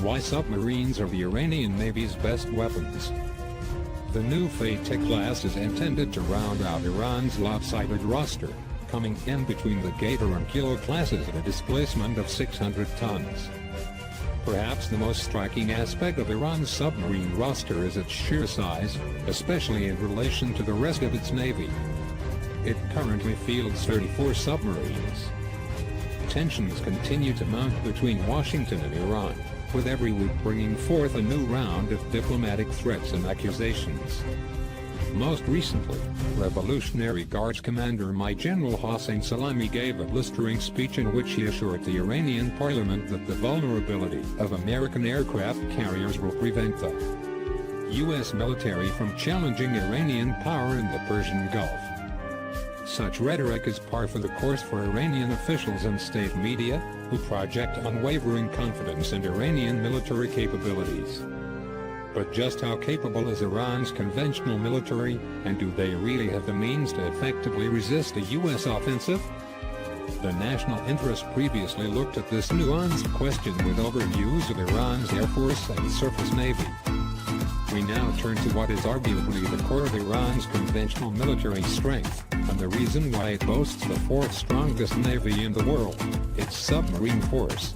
why submarines are the Iranian Navy's best weapons. The new Fateh class is intended to round out Iran's lopsided roster, coming in between the Gator and Kilo classes at a displacement of 600 tons. Perhaps the most striking aspect of Iran's submarine roster is its sheer size, especially in relation to the rest of its navy. It currently fields 34 submarines. Tensions continue to mount between Washington and Iran, with every week bringing forth a new round of diplomatic threats and accusations. Most recently, Revolutionary Guards Commander General Hossein Salami gave a blistering speech in which he assured the Iranian parliament that the vulnerability of American aircraft carriers will prevent the U.S. military from challenging Iranian power in the Persian Gulf. Such rhetoric is par for the course for Iranian officials and state media, who project unwavering confidence in Iranian military capabilities. But just how capable is Iran's conventional military, and do they really have the means to effectively resist a U.S. offensive? The National Interest previously looked at this nuanced question with overviews of Iran's Air Force and Surface Navy. We now turn to what is arguably the core of Iran's conventional military strength, and the reason why it boasts the fourth strongest navy in the world, its submarine force.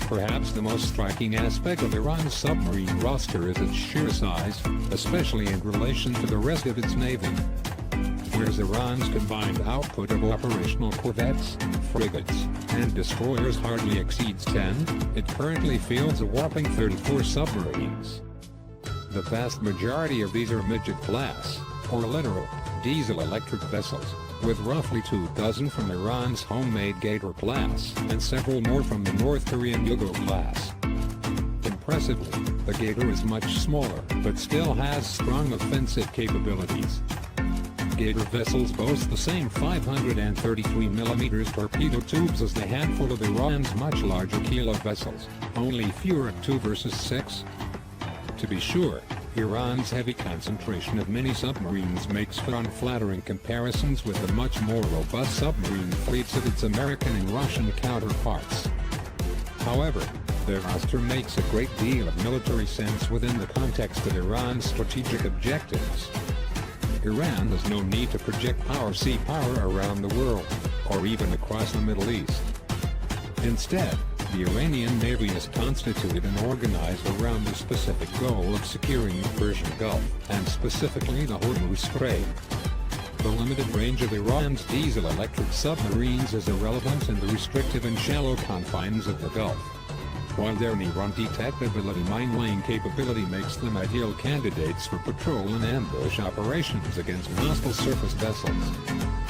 Perhaps the most striking aspect of Iran's submarine roster is its sheer size, especially in relation to the rest of its navy. Whereas Iran's combined output of operational corvettes, frigates, and destroyers hardly exceeds 10, it currently fields a whopping 34 submarines. The vast majority of these are midget-class, or literal, diesel-electric vessels, with roughly 24 from Iran's homemade Gator class and several more from the North Korean Yugo class. Impressively, the Gator is much smaller but still has strong offensive capabilities. Gator vessels boast the same 533mm torpedo tubes as the handful of Iran's much larger Kilo vessels, only fewer at 2 versus 6. To be sure, Iran's heavy concentration of mini-submarines makes for unflattering comparisons with the much more robust submarine fleets of its American and Russian counterparts. However, their roster makes a great deal of military sense within the context of Iran's strategic objectives. Iran has no need to project sea power around the world, or even across the Middle East. Instead, the Iranian Navy is constituted and organized around the specific goal of securing the Persian Gulf, and specifically the Hormuz Strait. The limited range of Iran's diesel-electric submarines is irrelevant in the restrictive and shallow confines of the Gulf, while their near-undetectability mine-laying capability makes them ideal candidates for patrol and ambush operations against hostile surface vessels.